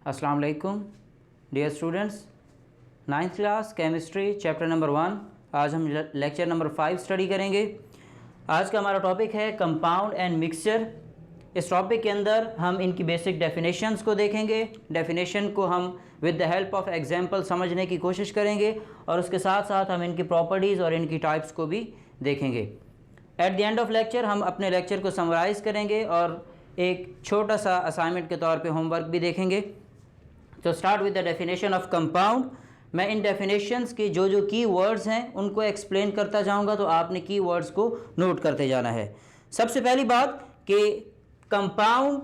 अस्सलाम वालेकुम dear students, ninth class chemistry chapter number 1। आज हम लेक्चर नंबर 5 स्टडी करेंगे। आज का हमारा टॉपिक है कंपाउंड एंड मिक्सचर। इस टॉपिक के अंदर हम इनकी बेसिक डेफिनेशंस को देखेंगे। डेफिनेशन को हम with the help of example समझने की कोशिश करेंगे और उसके साथ साथ हम इनकी प्रॉपर्टीज़ और इनकी टाइप्स को भी देखेंगे। At the end of lecture हम अपने लेक्चर को समराइज़ करेंगे और एक छोटा सा असाइनमेंट के तौर पे होमवर्क भी देखेंगे। तो start with the definition of compound. मैं इन डेफिनेशंस की जो की वर्ड्स हैं उनको एक्सप्लेन करता जाऊंगा, तो आपने की वर्ड्स को नोट करते जाना है। सबसे पहली बात कि कंपाउंड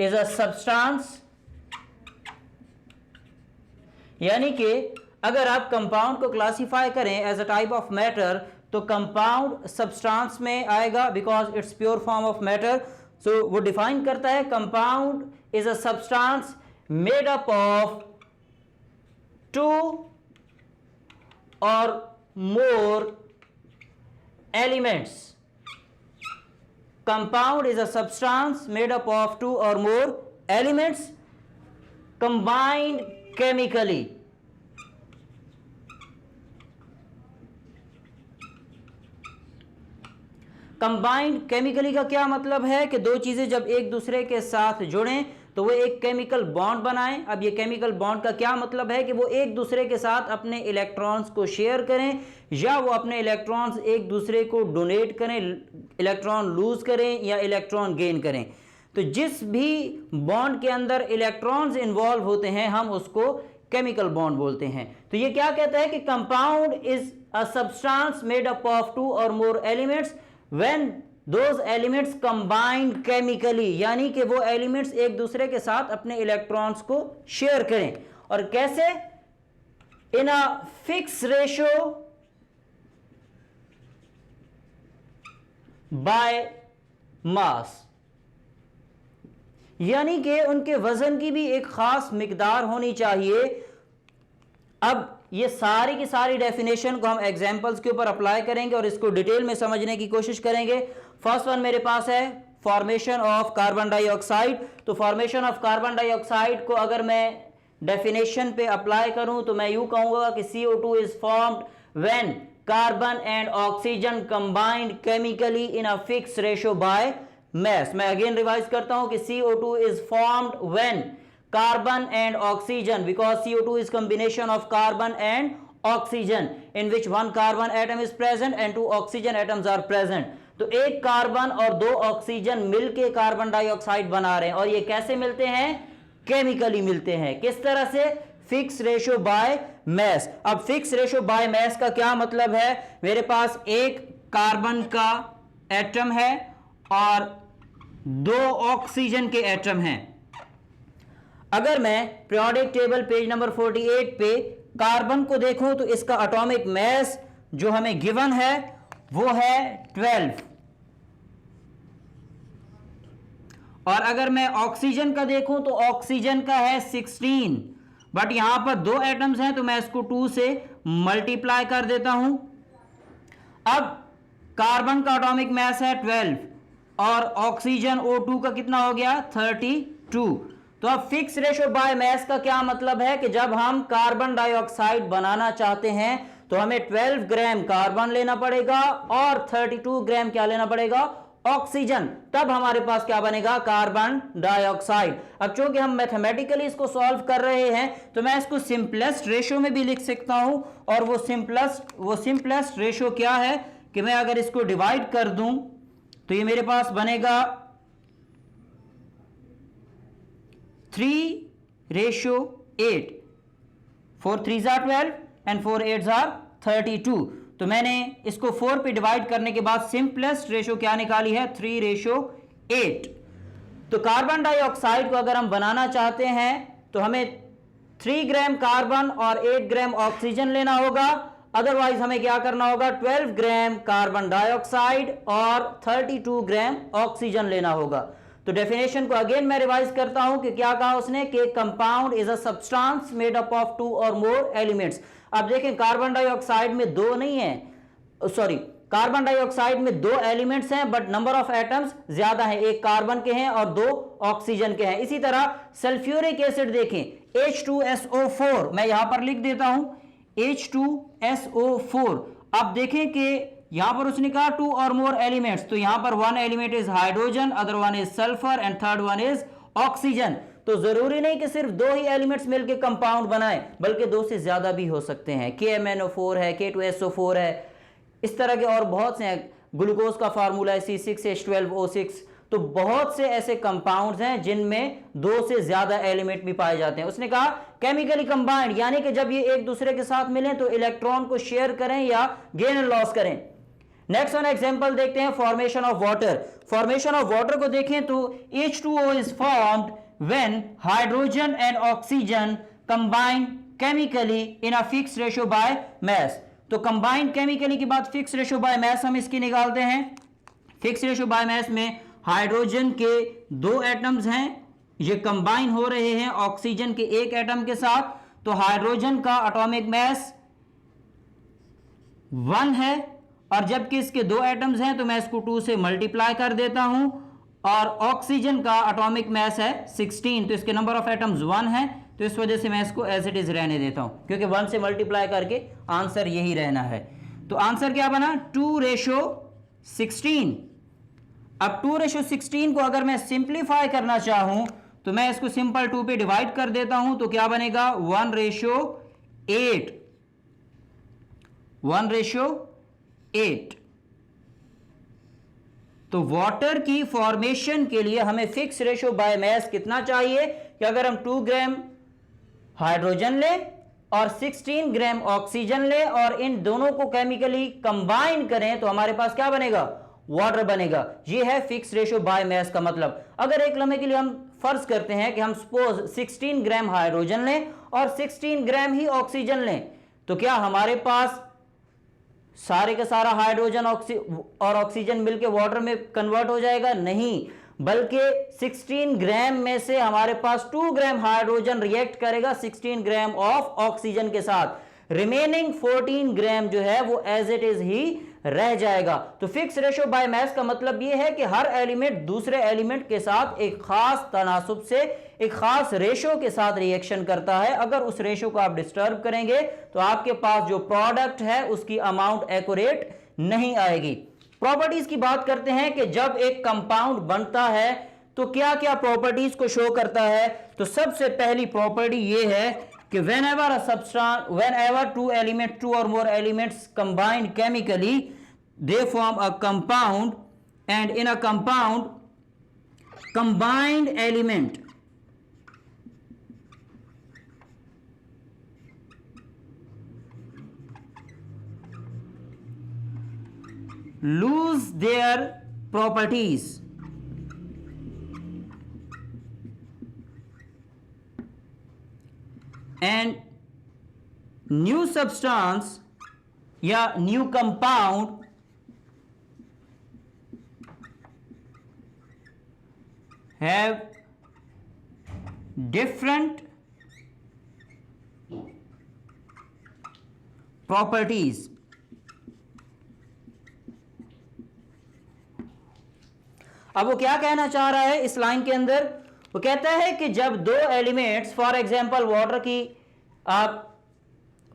इज अ सब्सटेंस, यानी कि अगर आप कंपाउंड को क्लासीफाई करें as a type of matter तो कंपाउंड सब्सटेंस में आएगा because it's pure form of matter. So वो डिफाइन करता है compound is a substance made up of 2 और more elements. Compound is a substance made up of 2 और more elements combined chemically। Combined chemically का क्या मतलब है कि दो चीजें जब एक दूसरे के साथ जुड़ें तो वो एक केमिकल बॉन्ड बनाएं। अब ये केमिकल बॉन्ड का क्या मतलब है कि वो एक दूसरे के साथ अपने इलेक्ट्रॉन्स को शेयर करें या वो अपने इलेक्ट्रॉन्स एक दूसरे को डोनेट करें, इलेक्ट्रॉन लूज करें या इलेक्ट्रॉन गेन करें। तो जिस भी बॉन्ड के अंदर इलेक्ट्रॉन्स इन्वॉल्व होते हैं हम उसको केमिकल बॉन्ड बोलते हैं। तो ये क्या कहता है कि compound is a substance made up of 2 और more elements when those elements combine chemically, यानी कि वो एलिमेंट्स एक दूसरे के साथ अपने इलेक्ट्रॉन्स को शेयर करें। और कैसे? In a fix ratio by mass, यानी कि उनके वजन की भी एक खास मिकदार होनी चाहिए। अब ये सारी की सारी डेफिनेशन को हम एग्जांपल्स के ऊपर अप्लाई करेंगे और इसको डिटेल में समझने की कोशिश करेंगे। फर्स्ट वन मेरे पास है फॉर्मेशन ऑफ कार्बन डाइऑक्साइड। तो फॉर्मेशन ऑफ कार्बन डाइऑक्साइड को अगर मैं डेफिनेशन पे अप्लाई करूं तो मैं यूं कहूंगा कि CO2 is formed when carbon and oxygen combined chemically in a fix ratio by मास। मैं अगेन रिवाइज करता हूं कि CO2 is formed when carbon and oxygen, because CO2 is combination of carbon and oxygen in which one carbon atom is present and 2 oxygen atoms are present। तो एक carbon और 2 oxygen मिलके carbon dioxide बना रहे हैं। और ये कैसे मिलते हैं? केमिकली मिलते हैं। किस तरह से? फिक्स रेशियो बाय मास। अब फिक्स रेशियो बाय मास का क्या मतलब है? मेरे पास एक कार्बन का एटम है और 2 ऑक्सीजन के एटम हैं। अगर मैं पीरियोडिक टेबल पेज नंबर 48 पे कार्बन को देखूं तो इसका एटॉमिक मास जो हमें गिवन है वो है 12। और अगर मैं ऑक्सीजन का देखूं तो ऑक्सीजन का है 16। बट यहां पर 2 एटम्स हैं तो मैं इसको 2 से मल्टीप्लाई कर देता हूं। अब कार्बन का एटॉमिक मास है 12 और ऑक्सीजन O2 का कितना हो गया? 32। तो अब फिक्स रेशियो बाय मास का क्या मतलब है कि जब हम कार्बन डाइऑक्साइड बनाना चाहते हैं तो हमें 12 ग्राम कार्बन लेना पड़ेगा और 32 ग्राम क्या लेना पड़ेगा? ऑक्सीजन। तब हमारे पास क्या बनेगा? Carbon dioxide. अब चूंकि हम मैथमेटिकली इसको सॉल्व कर रहे हैं तो मैं इसको सिंपलेस्ट रेशियो में भी लिख सकता हूं। और वो सिंपलेस्ट रेशियो क्या है कि मैं अगर इसको डिवाइड कर दूं तो ये मेरे पास बनेगा 3:8। 4 3s are 12 and 4 8s are 32। तो मैंने इसको 4 पे डिवाइड करने के बाद सिंपलेस्ट रेशियो क्या निकाली है? 3:8। तो कार्बन डाइऑक्साइड को अगर हम बनाना चाहते हैं तो हमें 3 ग्राम कार्बन और 8 ग्राम ऑक्सीजन लेना होगा। अदरवाइज हमें क्या करना होगा? 12 ग्राम कार्बन डाइऑक्साइड और 32 ग्राम ऑक्सीजन लेना होगा। तो डेफिनेशन को अगेन मैं रिवाइज करता हूं कि क्या कहा उसने कि compound is a substance made up of 2 और मोर एलिमेंट्स। अब देखें कार्बन डाइऑक्साइड में 2 नहीं है, सॉरी कार्बन डाइऑक्साइड में 2 एलिमेंट्स हैं बट नंबर ऑफ एटम्स ज्यादा है, एक कार्बन के हैं और 2 ऑक्सीजन के हैं। इसी तरह सल्फ्यूरिक एसिड देखें, H2SO4, मैं यहां पर लिख देता हूं H2SO4। अब देखें कि यहां पर उसने कहा 2 और मोर एलिमेंट्स, तो यहां पर 1 element is hydrogen, other one is sulphur and third one is oxygen. तो जरूरी नहीं कि सिर्फ 2 ही एलिमेंट्स मिलकर कंपाउंड बनाए, बल्कि 2 से ज्यादा भी हो सकते हैं। KMnO4 है, K2SO4 है, इस तरह के और बहुत से हैं। ग्लूकोज का फार्मूला है C6H12O6। तो बहुत से ऐसे कंपाउंड्स हैं जिनमें 2 से ज्यादा एलिमेंट भी पाए जाते हैं। उसने कहा केमिकली कंबाइंड, यानी कि जब ये एक दूसरे के साथ मिलें तो इलेक्ट्रॉन को शेयर करें या गेन एंड लॉस करें। नेक्स्ट वन एग्जांपल देखते हैं, formation of water. Formation of water को देखें तो H2O is formed when hydrogen and oxygen combine chemically in a fixed ratio by मास। तो कंबाइन केमिकली की बात, फिक्स रेशियो बाय मास हम इसकी निकालते हैं। फिक्स रेशियो बाय मास में हाइड्रोजन के 2 एटम्स हैं, ये कंबाइन हो रहे हैं ऑक्सीजन के 1 एटम के साथ। तो हाइड्रोजन का एटॉमिक मास 1 है और जबकि इसके 2 एटम्स हैं तो मैं इसको 2 से मल्टीप्लाई कर देता हूं, और ऑक्सीजन का एटॉमिक मास है 16, तो इसके नंबर ऑफ एटम्स 1 है। तो इस वजह से मैं इसको एज इट इज रहने देता हूं, क्योंकि 1 से मल्टीप्लाई करके आंसर यही रहना है। तो आंसर क्या बना, 2:16। अब 2:16 को अगर मैं सिंप्लीफाई करना चाहूं तो मैं इसको सिंपल 2 पे डिवाइड कर देता हूं, तो क्या बनेगा 1:8। 1:8। तो वाटर की फॉर्मेशन के लिए हमें फिक्स रेशियो बाय मास कितना चाहिए कि अगर हम 2 ग्राम हाइड्रोजन लें और 16 ग्राम ऑक्सीजन लें और इन दोनों को केमिकली कंबाइन करें तो हमारे पास क्या बनेगा, वाटर बनेगा। ये है फिक्स रेशियो बाय मास का मतलब। अगर एक लम्हे के लिए हम फर्ज करते हैं कि हम सपोज 16 ग्राम हाइड्रोजन लें और 16 ग्राम ही ऑक्सीजन लें, तो क्या हमारे पास सारे का सारा हाइड्रोजन और ऑक्सीजन मिलकर वाटर में कन्वर्ट हो जाएगा? नहीं, बल्कि 16 ग्राम में से हमारे पास 2 ग्राम हाइड्रोजन रिएक्ट करेगा 16 ग्राम ऑफ ऑक्सीजन के साथ। रिमेनिंग 14 ग्राम जो है वो एज इट इज ही रह जाएगा। तो फिक्स रेशियो बाय मास का मतलब यह है कि हर एलिमेंट दूसरे एलिमेंट के साथ एक खास तनासुब से, एक खास रेशो के साथ रिएक्शन करता है। अगर उस रेशो को आप डिस्टर्ब करेंगे तो आपके पास जो प्रोडक्ट है उसकी अमाउंट एक्यूरेट नहीं आएगी। प्रॉपर्टीज की बात करते हैं कि जब एक कंपाउंड बनता है तो क्या क्या प्रॉपर्टीज को शो करता है। तो सबसे पहली प्रॉपर्टी यह है कि whenever 2 elements, 2 or more elements combined chemically, they form a compound, and in a compound, combined element lose their properties and new substance या new compound have different properties। अब वो क्या कहना चाह रहा है इस लाइन के अंदर, वो कहता है कि जब 2 एलिमेंट्स, फॉर एग्जांपल वाटर की, आप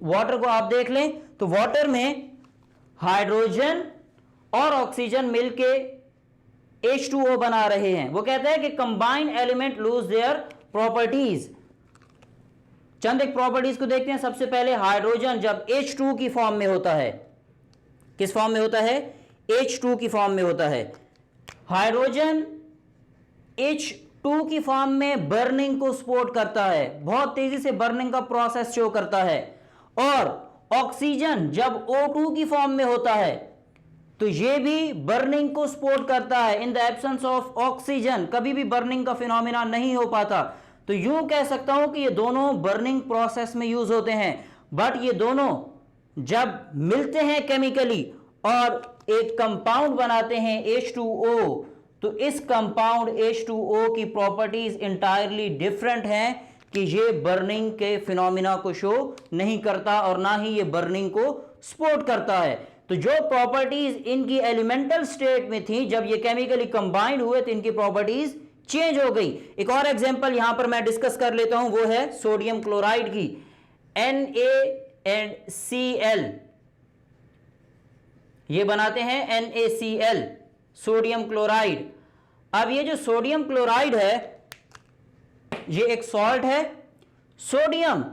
वाटर को आप देख लें तो वाटर में हाइड्रोजन और ऑक्सीजन मिलके H2O बना रहे हैं। वो कहता है कि combined element lose their properties. चंद एक प्रॉपर्टीज को देखते हैं। सबसे पहले हाइड्रोजन जब H2 की फॉर्म में होता है, किस फॉर्म में होता है, H2 की फॉर्म में होता है। हाइड्रोजन H2 की फॉर्म में बर्निंग को सपोर्ट करता है, बहुत तेजी से बर्निंग का प्रोसेस शो करता है। और ऑक्सीजन जब O2 की फॉर्म में होता है तो यह भी बर्निंग को सपोर्ट करता है। In the absence of oxygen कभी भी बर्निंग का फिनोमिना नहीं हो पाता। तो यूं कह सकता हूं कि ये दोनों बर्निंग प्रोसेस में यूज होते हैं, बट ये दोनों जब मिलते हैं केमिकली और एक कंपाउंड बनाते हैं H2O, तो इस कंपाउंड H2O की प्रॉपर्टीज इंटायरली डिफरेंट हैं कि ये बर्निंग के फिनोमिना को शो नहीं करता और ना ही ये बर्निंग को सपोर्ट करता है। तो जो प्रॉपर्टीज इनकी एलिमेंटल स्टेट में थी, जब ये केमिकली कंबाइंड हुए तो इनकी प्रॉपर्टीज चेंज हो गई। एक और एग्जांपल यहां पर मैं डिस्कस कर लेता हूं, वो है सोडियम क्लोराइड की, NaCl, ये बनाते हैं NaCl, सोडियम क्लोराइड। अब ये जो सोडियम क्लोराइड है ये एक सॉल्ट है। सोडियम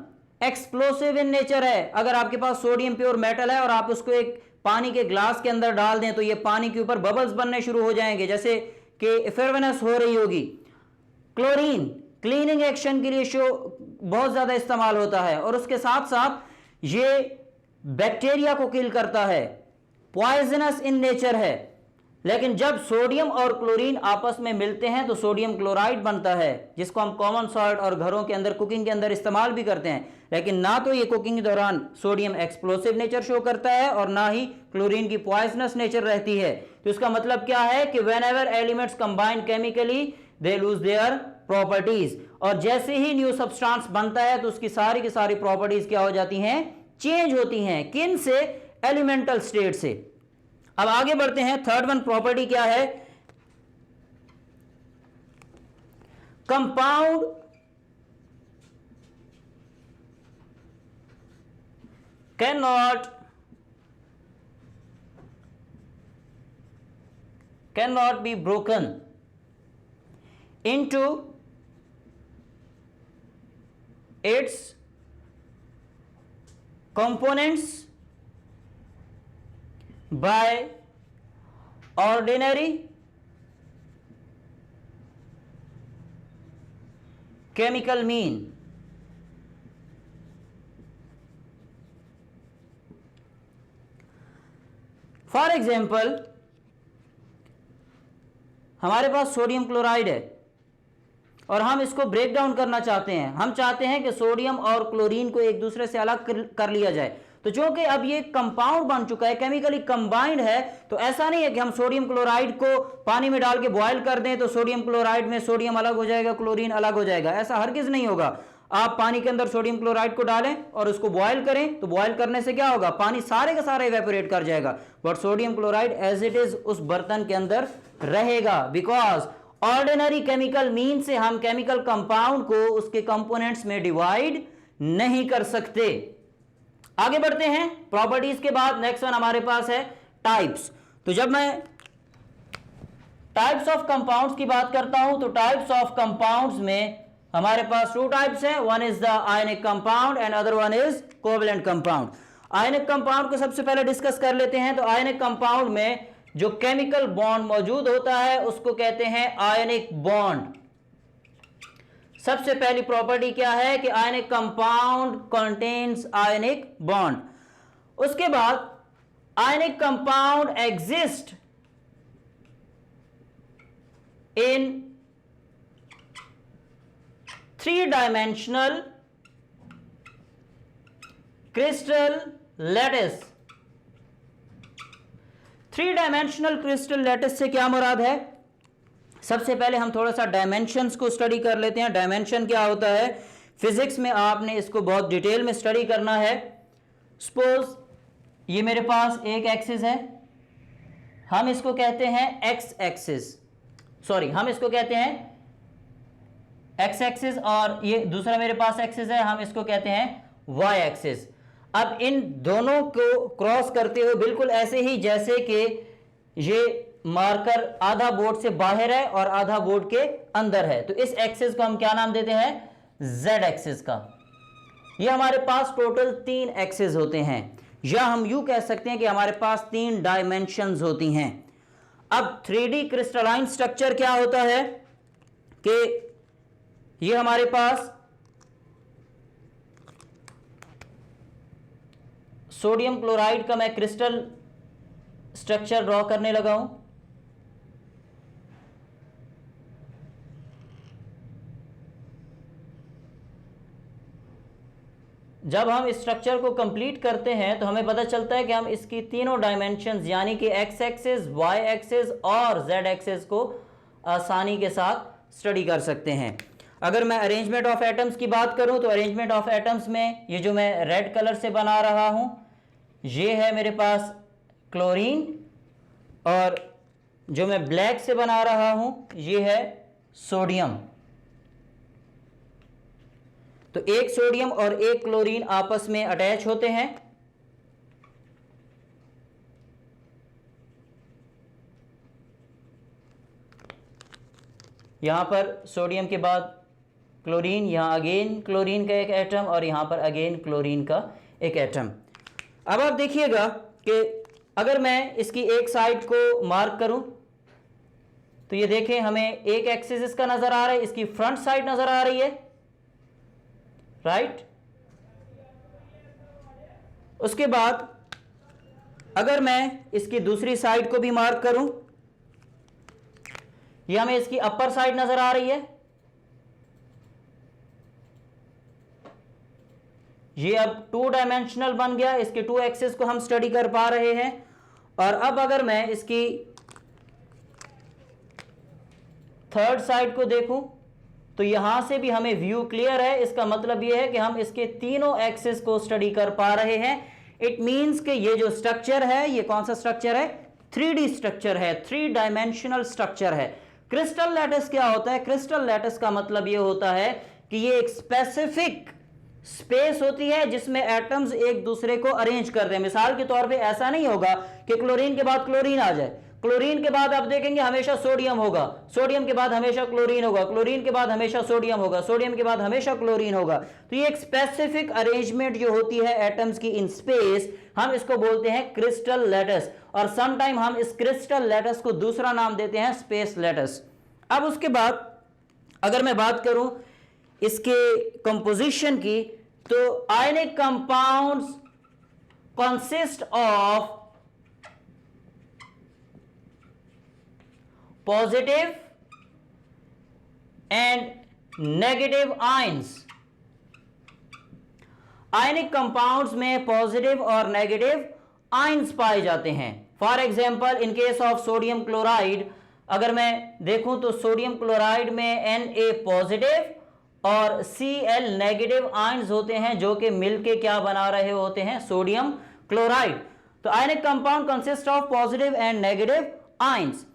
एक्सप्लोसिव इन नेचर है। अगर आपके पास सोडियम प्योर मेटल है और आप उसको एक पानी के ग्लास के अंदर डाल दें तो ये पानी के ऊपर बबल्स बनने शुरू हो जाएंगे, जैसे कि इफेर्वेनेस हो रही होगी। क्लोरीन क्लीनिंग एक्शन के लिए बहुत ज्यादा इस्तेमाल होता है और उसके साथ साथ ये बैक्टीरिया को किल करता है, पॉइजनस इन नेचर है। लेकिन जब सोडियम और क्लोरीन आपस में मिलते हैं तो सोडियम क्लोराइड बनता है, जिसको हम कॉमन सॉल्ट और घरों के अंदर कुकिंग के अंदर इस्तेमाल भी करते हैं। लेकिन ना तो ये कुकिंग के दौरान सोडियम एक्सप्लोसिव नेचर शो करता है और ना ही क्लोरीन की पॉइजनस नेचर रहती है। तो इसका मतलब क्या है कि whenever elements combine chemically they lose their properties, और जैसे ही न्यू सब्सटेंस बनता है तो उसकी सारी की सारी प्रॉपर्टीज क्या हो जाती हैं, चेंज होती हैं। किन से? एलिमेंटल स्टेट से। अब आगे बढ़ते हैं। थर्ड वन प्रॉपर्टी क्या है? Compound cannot be broken into its components by ordinary chemical mean। For example हमारे पास सोडियम क्लोराइड है और हम इसको ब्रेक डाउन करना चाहते हैं। हम चाहते हैं कि सोडियम और क्लोरीन को एक दूसरे से अलग कर लिया जाए। तो चूंकि अब ये कंपाउंड बन चुका है, केमिकली कंबाइंड है, तो ऐसा नहीं है कि हम सोडियम क्लोराइड को पानी में डाल के बॉयल कर दें तो सोडियम क्लोराइड में सोडियम अलग हो जाएगा, क्लोरीन अलग हो जाएगा। ऐसा हरगिज नहीं होगा। आप पानी के अंदर सोडियम क्लोराइड को डालें और उसको बॉयल करें तो बॉयल करने से क्या होगा, पानी सारे का सारा इवेपोरेट कर जाएगा, but sodium chloride as it is उस बर्तन के अंदर रहेगा। बिकॉज ऑर्डिनरी केमिकल मीन से हम केमिकल कंपाउंड को उसके कंपोनेंट्स में डिवाइड नहीं कर सकते। आगे बढ़ते हैं। प्रॉपर्टीज के बाद नेक्स्ट वन हमारे पास है टाइप्स। तो जब मैं टाइप्स ऑफ कंपाउंड्स की बात करता हूं तो टाइप्स ऑफ कंपाउंड्स में हमारे पास टू टाइप्स हैं। One is the ionic compound and other one is covalent compound. Ionic compound को सबसे पहले डिस्कस कर लेते हैं। तो आयनिक कंपाउंड में जो केमिकल बॉन्ड मौजूद होता है उसको कहते हैं आयनिक बॉन्ड। सबसे पहली प्रॉपर्टी क्या है कि ionic compound contains ionic bond. उसके बाद ionic compound exist in 3-dimensional crystal lattice। 3-dimensional crystal lattice से क्या मुराद है? सबसे पहले हम थोड़ा सा डायमेंशंस को स्टडी कर लेते हैं। डायमेंशन क्या होता है? फिजिक्स में आपने इसको बहुत डिटेल में स्टडी करना है। सपोज ये मेरे पास एक एक्सिस है, हम इसको कहते हैं एक्स एक्सिस, सॉरी हम इसको कहते हैं एक्स एक्सिस, और ये दूसरा मेरे पास एक्सिस है, हम इसको कहते हैं वाई एक्सिस। अब इन दोनों को क्रॉस करते हुए बिल्कुल ऐसे ही जैसे कि ये मार्कर आधा बोर्ड से बाहर है और आधा बोर्ड के अंदर है, तो इस एक्सिस को हम क्या नाम देते हैं? जेड एक्सिस का। ये हमारे पास टोटल 3 एक्सिस होते हैं, या हम यूं कह सकते हैं कि हमारे पास 3 डायमेंशंस होती हैं। अब 3D क्रिस्टलाइन स्ट्रक्चर क्या होता है कि ये हमारे पास सोडियम क्लोराइड का मैं क्रिस्टल स्ट्रक्चर ड्रॉ करने लगा हूं। जब हम इस स्ट्रक्चर को कंप्लीट करते हैं तो हमें पता चलता है कि हम इसकी तीनों डायमेंशंस यानी कि एक्स एक्सिस, वाई एक्सिस और जेड एक्सिस को आसानी के साथ स्टडी कर सकते हैं। अगर मैं अरेंजमेंट ऑफ एटम्स की बात करूं तो अरेंजमेंट ऑफ एटम्स में ये जो मैं रेड कलर से बना रहा हूं ये है मेरे पास क्लोरीन, और जो मैं ब्लैक से बना रहा हूं ये है सोडियम। तो एक सोडियम और एक क्लोरीन आपस में अटैच होते हैं। यहां पर सोडियम के बाद क्लोरीन, यहां अगेन क्लोरीन का एक एटम और यहां पर अगेन क्लोरीन का एक एटम। अब आप देखिएगा कि अगर मैं इसकी एक साइड को मार्क करूं तो ये देखें हमें एक एक्सिस इसका नजर आ रहा है, इसकी फ्रंट साइड नजर आ रही है, राइट। उसके बाद अगर मैं इसकी दूसरी साइड को भी मार्क करूं, यह हमें इसकी अपर साइड नजर आ रही है। ये अब 2 डायमेंशनल बन गया, इसके 2 एक्सिस को हम स्टडी कर पा रहे हैं। और अब अगर मैं इसकी थर्ड साइड को देखूं तो यहां से भी हमें व्यू क्लियर है। इसका मतलब यह है कि हम इसके तीनों एक्सिस को स्टडी कर पा रहे हैं। इट मींस कि ये जो स्ट्रक्चर है, ये कौन सा स्ट्रक्चर है? 3D स्ट्रक्चर है, 3 डायमेंशनल स्ट्रक्चर है। क्रिस्टल लैटिस क्या होता है? क्रिस्टल लैटिस का मतलब यह होता है कि ये एक स्पेसिफिक स्पेस होती है जिसमें एटम्स एक दूसरे को अरेंज करते हैं। मिसाल के तौर पे ऐसा नहीं होगा कि क्लोरीन के बाद क्लोरीन आ जाए, क्लोरीन के बाद आप देखेंगे हमेशा सोडियम होगा, सोडियम के बाद हमेशा क्लोरीन होगा, क्लोरीन के बाद हमेशा सोडियम होगा, सोडियम के बाद हमेशा क्लोरीन होगा। तो ये एक स्पेसिफिक अरेंजमेंट जो होती है एटम्स की इन स्पेस, हम इसको बोलते हैं क्रिस्टल लैटिस। और समटाइम हम इस क्रिस्टल लैटिस को दूसरा नाम देते हैं स्पेस लैटिस। अब उसके बाद अगर मैं बात करूं इसके कंपोजिशन की, तो ionic compounds consist of positive and negative ions. Ionic compounds में पॉजिटिव और नेगेटिव आयंस पाए जाते हैं। For example in case of sodium chloride अगर मैं देखूं तो सोडियम क्लोराइड में Na पॉजिटिव और Cl नेगेटिव आयंस होते हैं जो कि मिलके क्या बना रहे होते हैं? Sodium chloride. तो ionic compound consist of positive and negative ions.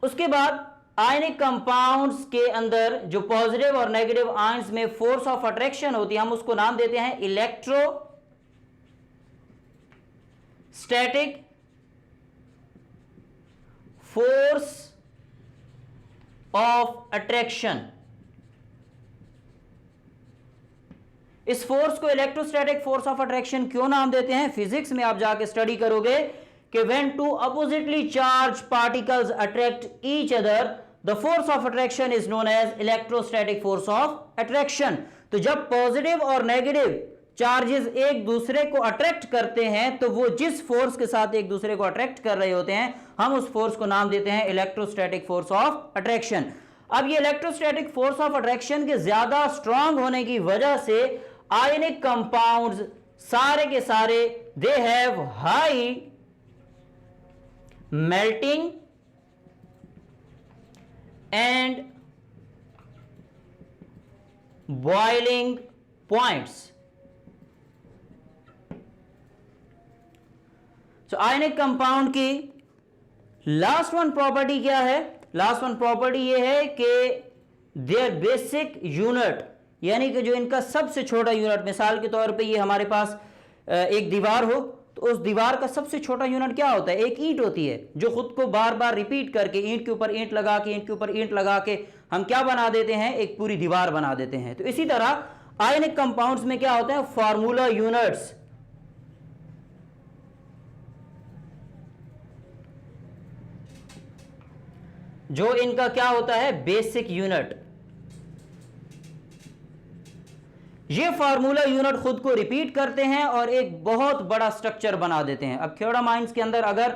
उसके बाद आयनिक कंपाउंड्स के अंदर जो पॉजिटिव और नेगेटिव आयंस में फोर्स ऑफ अट्रैक्शन होती है, हम उसको नाम देते हैं इलेक्ट्रोस्टैटिक फोर्स ऑफ अट्रैक्शन। इस फोर्स को इलेक्ट्रोस्टैटिक फोर्स ऑफ अट्रैक्शन क्यों नाम देते हैं? फिजिक्स में आप जाके स्टडी करोगे कि when two oppositely charged particles attract each other, the force of attraction is known as electrostatic force of attraction. तो जब पॉजिटिव और नेगेटिव चार्जेस एक दूसरे को अट्रैक्ट करते हैं तो वो जिस फोर्स के साथ एक दूसरे को अट्रैक्ट कर रहे होते हैं, हम उस फोर्स को नाम देते हैं इलेक्ट्रोस्टैटिक फोर्स ऑफ अट्रैक्शन। अब ये इलेक्ट्रोस्टैटिक फोर्स ऑफ अट्रैक्शन के ज्यादा स्ट्रांग होने की वजह से आयनिक कंपाउंड्स सारे के सारे they have high melting and boiling points. तो आयनिक कंपाउंड की लास्ट वन प्रॉपर्टी क्या है? लास्ट वन प्रॉपर्टी यह है कि देयर बेसिक यूनिट, यानी कि जो इनका सबसे छोटा यूनिट, मिसाल के तौर पे ये हमारे पास एक दीवार हो तो उस दीवार का सबसे छोटा यूनिट क्या होता है? एक ईंट होती है जो खुद को बार बार रिपीट करके ईंट के ऊपर ईंट लगा के ईंट के ऊपर ईंट लगा के हम क्या बना देते हैं? एक पूरी दीवार बना देते हैं। तो इसी तरह आयनिक कंपाउंड्स में क्या होता है? Formula units. जो इनका क्या होता है? Basic unit. ये फार्मूला यूनिट खुद को रिपीट करते हैं और एक बहुत बड़ा स्ट्रक्चर बना देते हैं। अब थ्योरमाइंस के अंदर अगर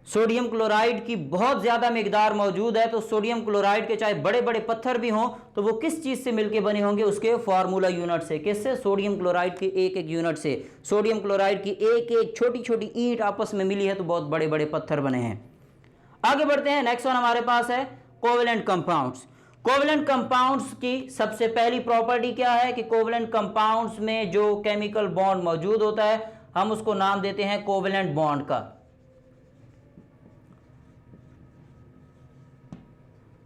सोडियम क्लोराइड की बहुत ज्यादा मिकदार मौजूद है तो सोडियम क्लोराइड के चाहे बड़े बड़े पत्थर भी हों तो वो किस चीज से मिलके बने होंगे? उसके फार्मूला यूनिट से। किससे? सोडियम क्लोराइड के एक एक यूनिट से। सोडियम क्लोराइड की एक एक छोटी छोटी ईंट आपस में मिली है तो बहुत बड़े बड़े पत्थर बने हैं। आगे बढ़ते हैं। नेक्स्ट वन हमारे पास है कोवेलेंट कंपाउंड्स। कोवेलेंट कंपाउंड्स की सबसे पहली प्रॉपर्टी क्या है कि कोवेलेंट कंपाउंड्स में जो केमिकल बॉन्ड मौजूद होता है हम उसको नाम देते हैं कोवेलेंट बॉन्ड का।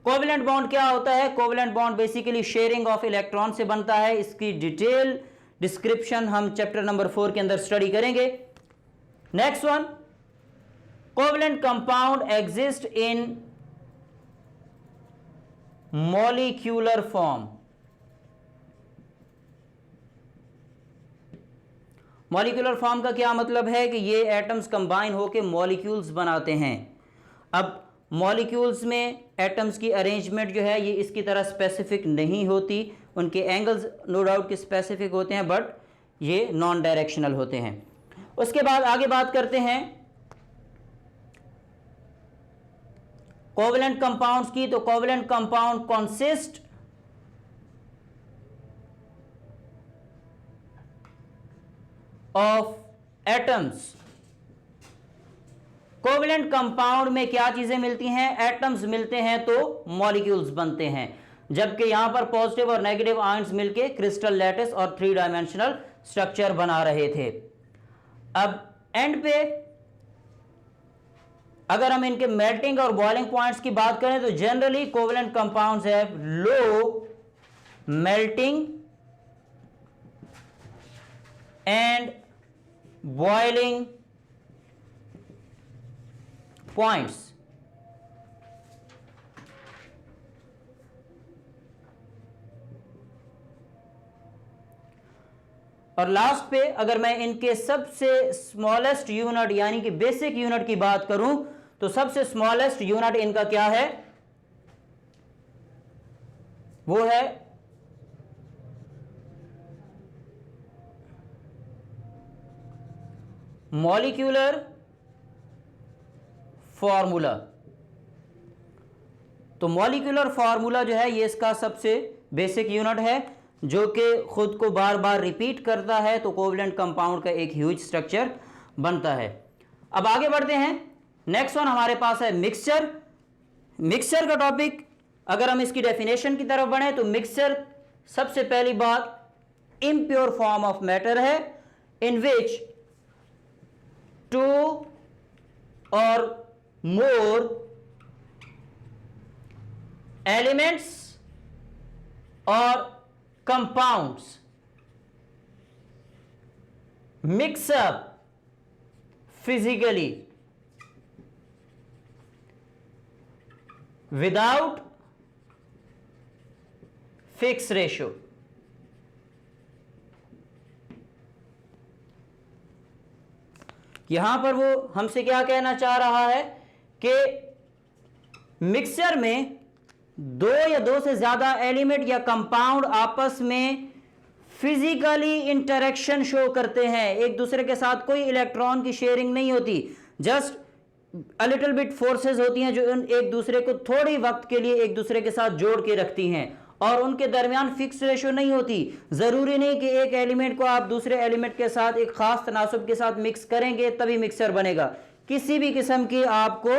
कोवेलेंट बॉन्ड क्या होता है? Covalent bond basically sharing of electron से बनता है। इसकी डिटेल डिस्क्रिप्शन हम चैप्टर नंबर 4 के अंदर स्टडी करेंगे। Next one, covalent compound exist in molecular form. Molecular form का क्या मतलब है कि ये एटम्स कंबाइन होकर मॉलिक्यूल्स बनाते हैं। अब मॉलिक्यूल्स में एटम्स की अरेंजमेंट जो है ये इसकी तरह स्पेसिफिक नहीं होती, उनके एंगल्स नो डाउट कि स्पेसिफिक होते हैं बट ये नॉन डायरेक्शनल होते हैं। उसके बाद आगे बात करते हैं कोवेलेंट कंपाउंड्स की। तो covalent compound consist of atoms. Covalent compound में क्या चीजें मिलती हैं? एटम्स मिलते हैं तो मॉलिक्यूल्स बनते हैं, जबकि यहां पर पॉजिटिव और नेगेटिव आयंस मिलके क्रिस्टल लैटिस और 3 डायमेंशनल स्ट्रक्चर बना रहे थे। अब एंड पे अगर हम इनके मेल्टिंग और बॉइलिंग पॉइंट्स की बात करें तो generally covalent compounds have low melting and boiling points. और लास्ट पे अगर मैं इनके सबसे स्मॉलेस्ट यूनिट यानी कि बेसिक यूनिट की बात करूं तो सबसे स्मॉलेस्ट यूनिट इनका क्या है? वो है मॉलिक्यूलर फॉर्मूला। तो मॉलिक्यूलर फार्मूला जो है ये इसका सबसे बेसिक यूनिट है जो कि खुद को बार बार रिपीट करता है, तो कोवेलेंट कंपाउंड का एक ह्यूज स्ट्रक्चर बनता है। अब आगे बढ़ते हैं। नेक्स्ट वन हमारे पास है मिक्सचर। मिक्सचर का टॉपिक अगर हम इसकी डेफिनेशन की तरफ बढ़े तो मिक्सचर सबसे पहली बात इम्प्योर फॉर्म ऑफ मैटर है इन विच 2 और more elements or compounds mix up physically without fixed ratio। यहां पर वो हमसे क्या कहना चाह रहा है कि मिक्सचर में 2 या 2 से ज्यादा एलिमेंट या कंपाउंड आपस में फिजिकली इंटरेक्शन शो करते हैं, एक दूसरे के साथ कोई इलेक्ट्रॉन की शेयरिंग नहीं होती, just a little bit forces होती हैं जो एक दूसरे को थोड़ी वक्त के लिए एक दूसरे के साथ जोड़ के रखती हैं और उनके दरमियान फिक्स रेशो नहीं होती। जरूरी नहीं कि एक एलिमेंट को आप दूसरे एलिमेंट के साथ एक खास तनासुब के साथ मिक्स करेंगे तभी मिक्सचर बनेगा। किसी भी किस्म की आपको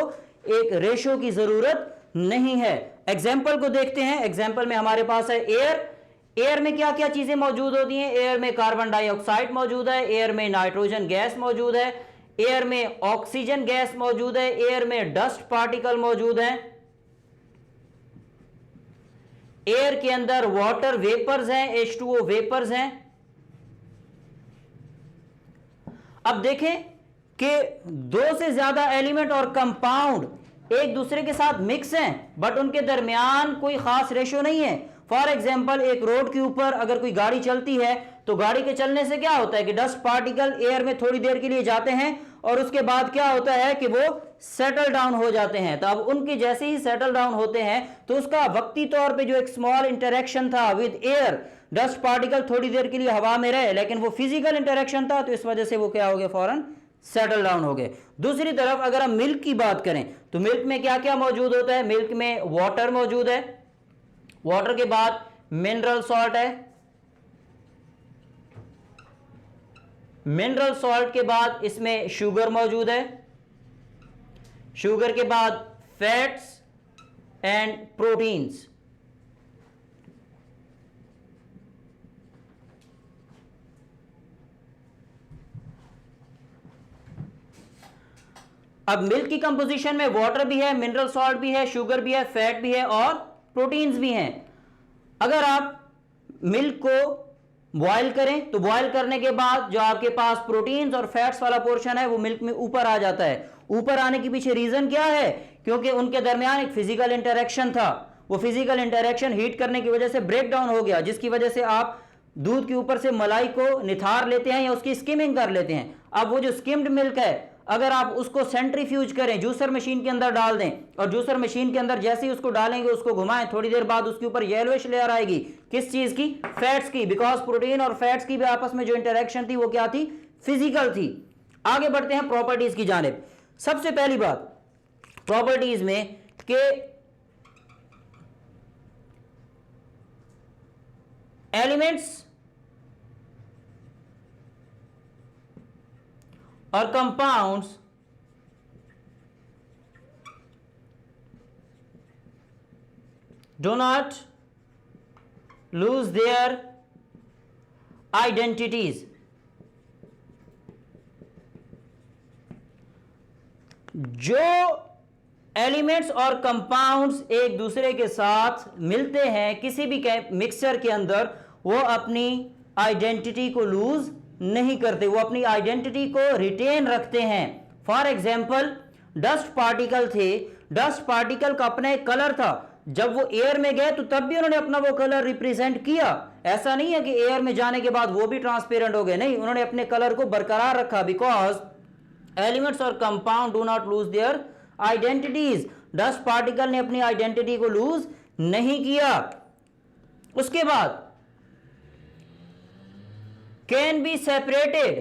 एक रेशो की जरूरत नहीं है। एग्जाम्पल को देखते हैं। एग्जाम्पल में हमारे पास है एयर। एयर में क्या क्या चीजें मौजूद होती हैं? एयर में कार्बन डाइऑक्साइड मौजूद है, एयर में नाइट्रोजन गैस मौजूद है, एयर में ऑक्सीजन गैस मौजूद है, एयर में डस्ट पार्टिकल मौजूद है, एयर के अंदर वाटर वेपर्स हैं, H2O वेपर्स हैं। अब देखें कि 2 से ज्यादा एलिमेंट और कंपाउंड एक दूसरे के साथ मिक्स हैं बट उनके दरमियान कोई खास रेशो नहीं है। फॉर एग्जाम्पल एक रोड के ऊपर अगर कोई गाड़ी चलती है तो गाड़ी के चलने से क्या होता है कि डस्ट पार्टिकल एयर में थोड़ी देर के लिए जाते हैं और उसके बाद क्या होता है कि वो सेटल डाउन हो जाते हैं। तो अब उनके जैसे ही सेटल डाउन होते हैं तो उसका वक्ती तौर पे जो एक स्मॉल इंटरेक्शन था विद एयर, डस्ट पार्टिकल थोड़ी देर के लिए हवा में रहे लेकिन वो फिजिकल इंटरेक्शन था तो इस वजह से वो क्या हो गया, फौरन सेटल डाउन हो गए। दूसरी तरफ अगर हम मिल्क की बात करें तो मिल्क में क्या क्या मौजूद होता है? मिल्क में वाटर मौजूद है, वाटर के बाद मिनरल सॉल्ट है, मिनरल सॉल्ट के बाद इसमें शुगर मौजूद है, शुगर के बाद फैट्स एंड प्रोटीन्स। अब मिल्क की कंपोजिशन में वाटर भी है, मिनरल सॉल्ट भी है, शुगर भी है, फैट भी है और प्रोटीन्स भी हैं। अगर आप मिल्क को बॉयल करें तो बॉयल करने के बाद जो आपके पास प्रोटीन्स और फैट्स वाला पोर्शन है वो मिल्क में ऊपर आ जाता है। ऊपर आने के पीछे रीजन क्या है? क्योंकि उनके दरमियान एक फिजिकल इंटरेक्शन था। वो फिजिकल इंटरेक्शन हीट करने की वजह से ब्रेक डाउन हो गया, जिसकी वजह से आप दूध के ऊपर से मलाई को निथार लेते हैं या उसकी स्किमिंग कर लेते हैं। अब वो जो स्किम्ड मिल्क है, अगर आप उसको सेंट्रीफ्यूज करें, जूसर मशीन के अंदर डाल दें, और जूसर मशीन के अंदर जैसे ही उसको डालेंगे, उसको घुमाएं, थोड़ी देर बाद उसके ऊपर येलोइश लेयर आएगी। किस चीज की? फैट्स की। बिकॉज प्रोटीन और फैट्स की भी आपस में जो इंटरेक्शन थी वो क्या थी? फिजिकल थी। आगे बढ़ते हैं प्रॉपर्टीज की जानिब। सबसे पहली बात प्रॉपर्टीज में कि elements or compounds do not lose their identities। जो एलिमेंट्स और कंपाउंड्स एक दूसरे के साथ मिलते हैं किसी भी मिक्सचर के अंदर, वो अपनी आइडेंटिटी को लूज नहीं करते, वो अपनी आइडेंटिटी को रिटेन रखते हैं। फॉर एग्जाम्पल डस्ट पार्टिकल थे, डस्ट पार्टिकल का अपना एक कलर था, जब वो एयर में गए तो तब भी उन्होंने अपना वो कलर रिप्रेजेंट किया। ऐसा नहीं है कि एयर में जाने के बाद वो भी ट्रांसपेरेंट हो गए, नहीं, उन्होंने अपने कलर को बरकरार रखा। बिकॉज एलिमेंट्स और compound do not lose their identities. Dust particle ने अपनी आइडेंटिटी को लूज नहीं किया। उसके बाद can be separated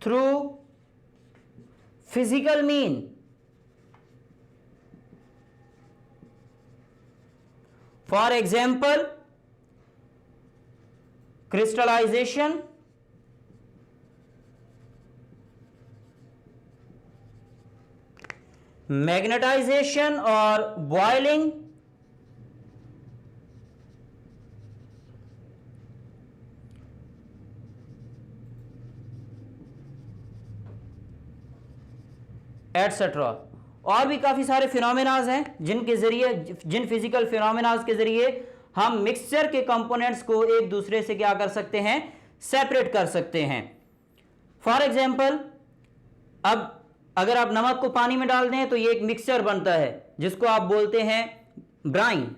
through physical mean। for example crystallization, magnetization और boiling, एटसेट्रा। और भी काफ़ी सारे फिनोमेनाज हैं जिनके ज़रिए, जिन फिजिकल फिनोमेनाज के ज़रिए हम मिक्सचर के कंपोनेंट्स को एक दूसरे से क्या कर सकते हैं? सेपरेट कर सकते हैं। फॉर एग्जाम्पल, अब अगर आप नमक को पानी में डाल दें तो ये एक मिक्सचर बनता है जिसको आप बोलते हैं ब्राइन।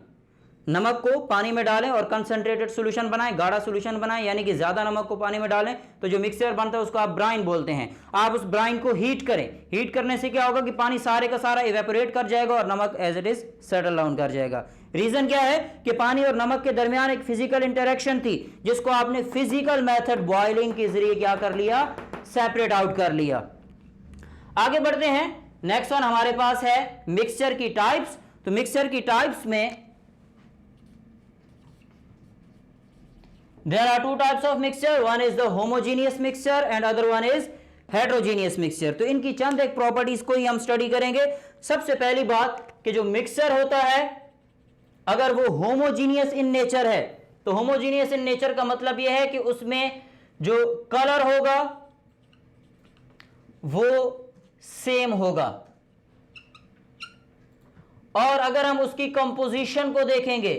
नमक को पानी में डालें और कंसंट्रेटेड सॉल्यूशन बनाएं, गाढ़ा सॉल्यूशन बनाएं, यानी कि ज़्यादा नमक को पानी में डालें तो जो मिक्सचर बनता है उसको आप ब्राइन बोलते हैं। आप उस ब्राइन को हीट करें, हीट करने से क्या होगा कि पानी सारे का सारा इवेपोरेट कर जाएगा और नमक as it is settle down कर जाएगा। रीजन क्या है कि पानी और नमक के दरमियान एक फिजिकल इंटरेक्शन थी जिसको आपने फिजिकल मेथड बॉइलिंग के जरिए क्या कर लिया? सेपरेट आउट कर लिया। आगे बढ़ते हैं। नेक्स्ट वन हमारे पास है मिक्सचर की टाइप्स। तो मिक्सचर की टाइप्स में there are two types of mixture, one is the homogeneous mixture and other one is heterogeneous mixture। तो इनकी चंद एक प्रॉपर्टीज को ही हम स्टडी करेंगे। सबसे पहली बात कि जो मिक्सचर होता है अगर वो होमोजीनियस इन नेचर है, तो होमोजीनियस इन नेचर का मतलब यह है कि उसमें जो कलर होगा वो सेम होगा, और अगर हम उसकी कंपोजिशन को देखेंगे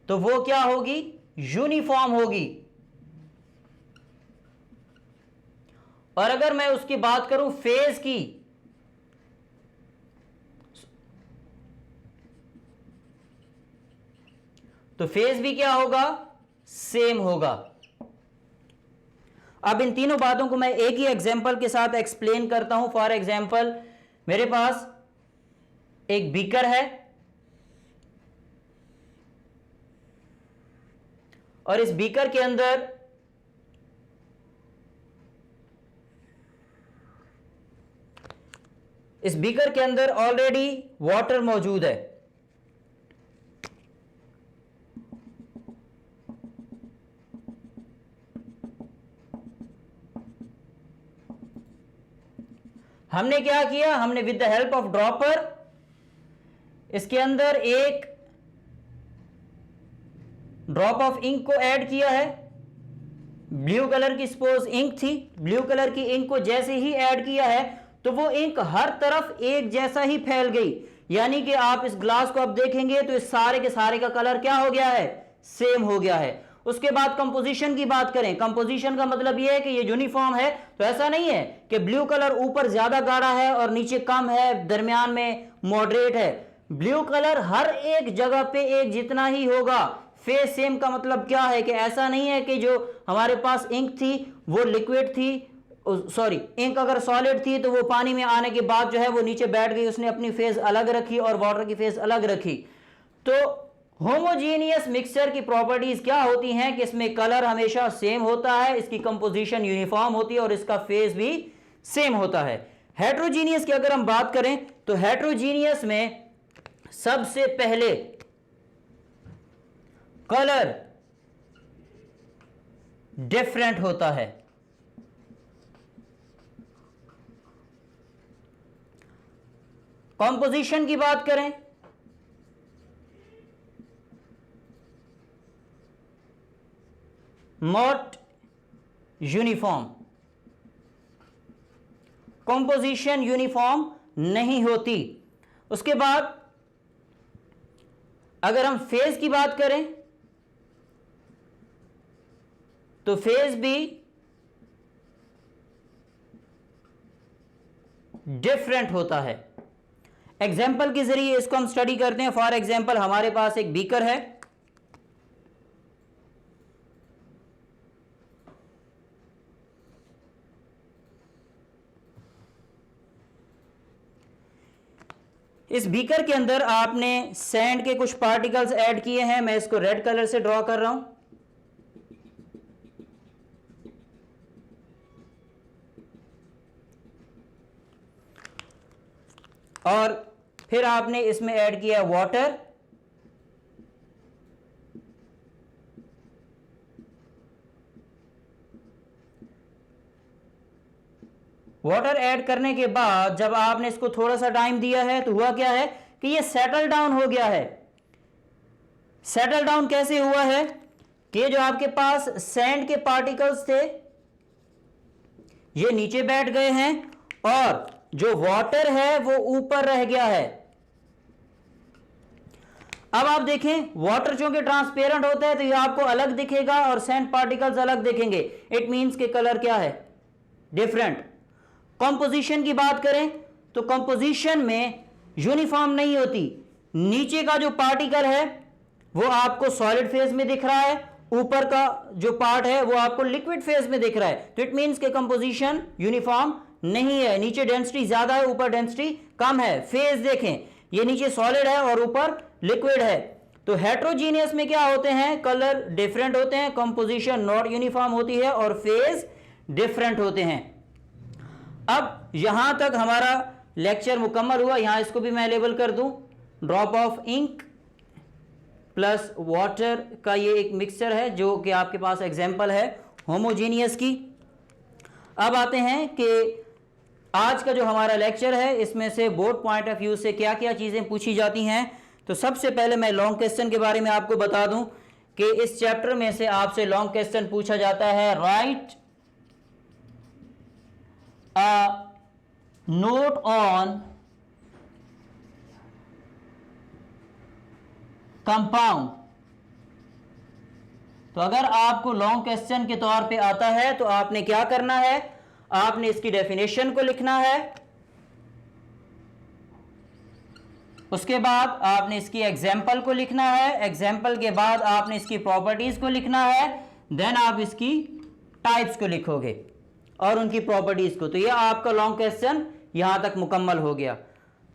तो वो क्या होगी? यूनिफॉर्म होगी। और अगर मैं उसकी बात करूं फेज की, तो फेज भी क्या होगा? सेम होगा। अब इन तीनों बातों को मैं एक ही एग्जांपल के साथ एक्सप्लेन करता हूं। फॉर एग्जांपल, मेरे पास एक बीकर है और इस बीकर के अंदर ऑलरेडी वाटर मौजूद है। हमने क्या किया? हमने with the help of dropper इसके अंदर एक ड्रॉप ऑफ इंक को ऐड किया है, ब्लू कलर की सपोज इंक थी, ब्लू कलर की इंक को जैसे ही ऐड किया है तो वो इंक हर तरफ एक जैसा ही फैल गई, यानी कि आप इस ग्लास को अब देखेंगे तो इस सारे के सारे का कलर क्या हो गया है, सेम हो गया है। उसके बाद कंपोजिशन की बात करें, कंपोजिशन का मतलब यह है कि ये यूनिफॉर्म है, तो ऐसा नहीं है कि ब्लू कलर ऊपर ज्यादा गाढ़ा है और नीचे कम है, दरमियान में मॉडरेट है। ब्लू कलर हर एक जगह पे एक जितना ही होगा। फेज सेम का मतलब क्या है कि ऐसा नहीं है कि जो हमारे पास इंक थी वो लिक्विड थी, सॉरी इंक अगर सॉलिड थी तो वो पानी में आने के बाद जो है वो नीचे बैठ गई, उसने अपनी फेज अलग रखी और वाटर की फेज अलग रखी। तो होमोजीनियस मिक्सचर की प्रॉपर्टीज क्या होती हैं कि इसमें कलर हमेशा सेम होता है, इसकी कंपोजिशन यूनिफॉर्म होती है और इसका फेज भी सेम होता है। हेट्रोजीनियस की अगर हम बात करें तो हेट्रोजीनियस में सबसे पहले कलर डिफरेंट होता है। कंपोजिशन की बात करें नॉट यूनिफॉर्म, कंपोजिशन यूनिफॉर्म नहीं होती। उसके बाद अगर हम फेज की बात करें तो फेज भी डिफरेंट होता है। एग्जाम्पल के जरिए इसको हम स्टडी करते हैं। फॉर एग्जाम्पल हमारे पास एक बीकर है, इस बीकर के अंदर आपने सैंड के कुछ पार्टिकल्स ऐड किए हैं, मैं इसको रेड कलर से ड्रॉ कर रहा हूं। और फिर आपने इसमें ऐड किया वाटर, वाटर ऐड करने के बाद जब आपने इसको थोड़ा सा टाइम दिया है तो हुआ क्या है कि ये सेटल डाउन हो गया है। सेटल डाउन कैसे हुआ है कि जो आपके पास सैंड के पार्टिकल्स थे ये नीचे बैठ गए हैं और जो वाटर है वो ऊपर रह गया है। अब आप देखें वाटर चूंकि ट्रांसपेरेंट होता है तो ये आपको अलग दिखेगा और सैंड पार्टिकल्स अलग दिखेंगे। इट मींस के कलर क्या है, डिफरेंट। कंपोजिशन की बात करें तो कंपोजिशन में यूनिफॉर्म नहीं होती। नीचे का जो पार्टिकल है वो आपको सॉलिड फेज में दिख रहा है, ऊपर का जो पार्ट है वो आपको लिक्विड फेज में दिख रहा है। तो इट मींस के कंपोजिशन यूनिफॉर्म नहीं है। नीचे डेंसिटी ज्यादा है, ऊपर डेंसिटी कम है। फेज देखें, ये नीचे सॉलिड है और ऊपर लिक्विड है। तो हेट्रोजीनियस में क्या होते हैं, कलर डिफरेंट होते हैं, कंपोजिशन नॉट यूनिफॉर्म होती है और फेज डिफरेंट होते हैं। अब यहां तक हमारा लेक्चर मुकम्मल हुआ। यहां इसको भी मैं लेबल कर दूं, drop of ink plus water का ये एक मिक्सचर है जो कि आपके पास एग्जाम्पल है होमोजीनियस की। अब आते हैं कि आज का जो हमारा लेक्चर है इसमें से बोर्ड पॉइंट ऑफ व्यू से क्या क्या चीज़ें पूछी जाती हैं। तो सबसे पहले मैं लॉन्ग क्वेश्चन के बारे में आपको बता दूं कि इस चैप्टर में से आपसे लॉन्ग क्वेश्चन पूछा जाता है, राइट नोट ऑन कंपाउंड। तो अगर आपको लॉन्ग क्वेश्चन के तौर पे आता है तो आपने क्या करना है, आपने इसकी डेफिनेशन को लिखना है, उसके बाद आपने इसकी एग्जाम्पल को लिखना है, एग्जाम्पल के बाद आपने इसकी प्रॉपर्टीज को लिखना है, देन आप इसकी टाइप्स को लिखोगे और उनकी प्रॉपर्टीज को। तो ये आपका लॉन्ग क्वेश्चन यहां तक मुकम्मल हो गया।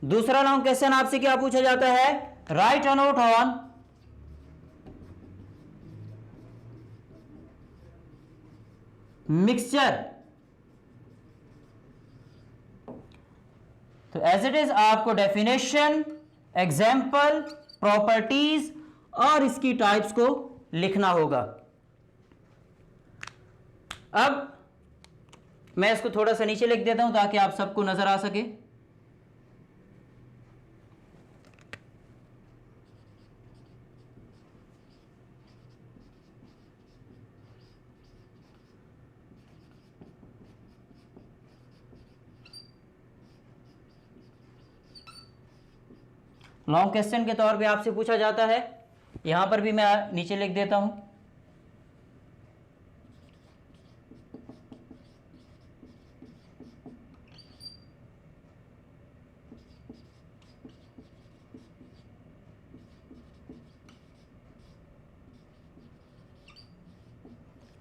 दूसरा लॉन्ग क्वेश्चन आपसे क्या पूछा जाता है, right a note on mixture. तो एज इट इज आपको डेफिनेशन, एग्जाम्पल, प्रॉपर्टीज और इसकी टाइप्स को लिखना होगा। अब मैं इसको थोड़ा सा नीचे लिख देता हूं ताकि आप सबको नजर आ सके। लॉन्ग क्वेश्चन के तौर पे आपसे पूछा जाता है। यहाँ पर भी मैं नीचे लिख देता हूँ।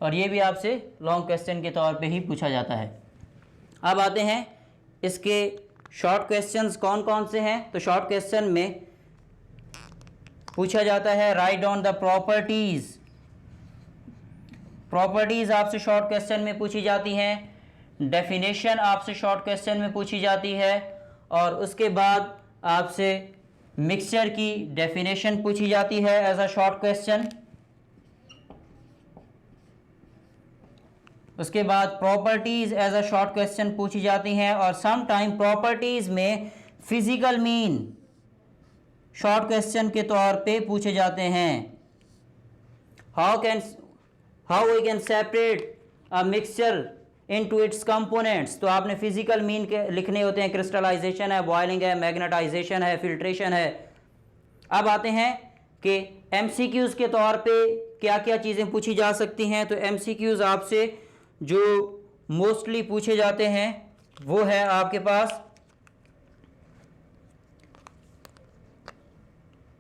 और ये भी आपसे लॉन्ग क्वेश्चन के तौर पे ही पूछा जाता है। अब आते हैं इसके शॉर्ट क्वेश्चंस कौन कौन से हैं। तो शॉर्ट क्वेश्चन में पूछा जाता है write down the properties. Properties आपसे शॉर्ट क्वेश्चन में पूछी जाती हैं। डेफिनेशन आपसे शॉर्ट क्वेश्चन में पूछी जाती है। और उसके बाद आपसे मिक्सचर की डेफिनेशन पूछी जाती है एज अ शॉर्ट क्वेश्चन। उसके बाद properties as a short question पूछी जाती हैं। और सम टाइम प्रॉपर्टीज में फिजिकल मीन शॉर्ट क्वेश्चन के तौर पे पूछे जाते हैं। How we can separate a mixture into its components. तो आपने फिजिकल मीन के लिखने होते हैं। क्रिस्टलाइजेशन है, बॉइलिंग है, मैग्नेटाइजेशन है, फिल्ट्रेशन है। अब आते हैं कि एमसीक्यूज के तौर पे क्या क्या चीज़ें पूछी जा सकती हैं। तो एमसीक्यूज आपसे जो मोस्टली पूछे जाते हैं वो है आपके पास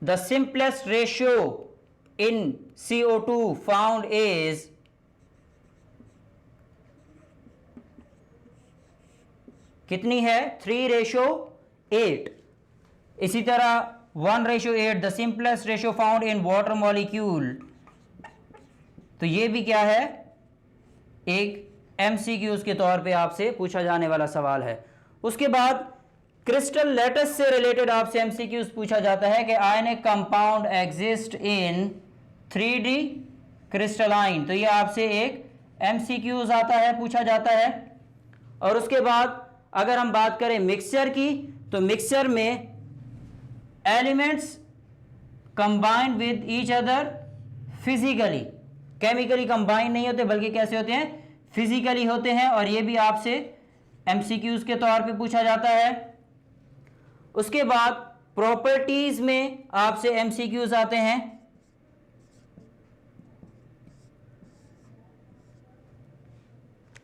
the simplest ratio in CO2 found is कितनी है 3:8। इसी तरह 1:8 the simplest ratio found in water molecule. तो ये भी क्या है, एक MCQs के तौर पे आपसे पूछा जाने वाला सवाल है। उसके बाद क्रिस्टल लैटिस से रिलेटेड आपसे MCQs पूछा जाता है कि ionic compound exist in 3D crystalline. तो ये आपसे एक MCQs आता है, पूछा जाता है। और उसके बाद अगर हम बात करें मिक्सचर की, तो मिक्सचर में elements combine with each other physically, chemically combine नहीं होते बल्कि कैसे होते हैं, फिजिकली होते हैं। और ये भी आपसे MCQs के तौर पे पूछा जाता है। उसके बाद प्रॉपर्टीज में आपसे MCQs आते हैं।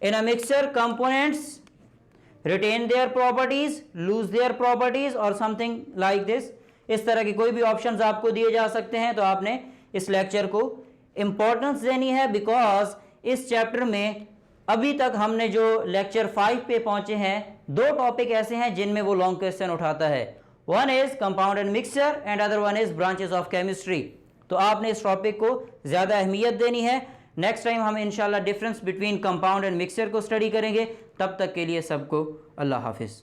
In a mixture components retain their properties, lose their properties और समथिंग लाइक दिस। इस तरह के कोई भी ऑप्शंस आपको दिए जा सकते हैं। तो आपने इस लेक्चर को इंपॉर्टेंस देनी है, बिकॉज इस चैप्टर में अभी तक हमने जो लेक्चर 5 पे पहुंचे हैं, 2 टॉपिक ऐसे हैं जिनमें वो लॉन्ग क्वेश्चन उठाता है। One is compound and mixture and other one is branches of chemistry. तो आपने इस टॉपिक को ज़्यादा अहमियत देनी है। नेक्स्ट टाइम हम इंशाल्लाह difference between compound and mixture को स्टडी करेंगे। तब तक के लिए सबको अल्लाह हाफिज़।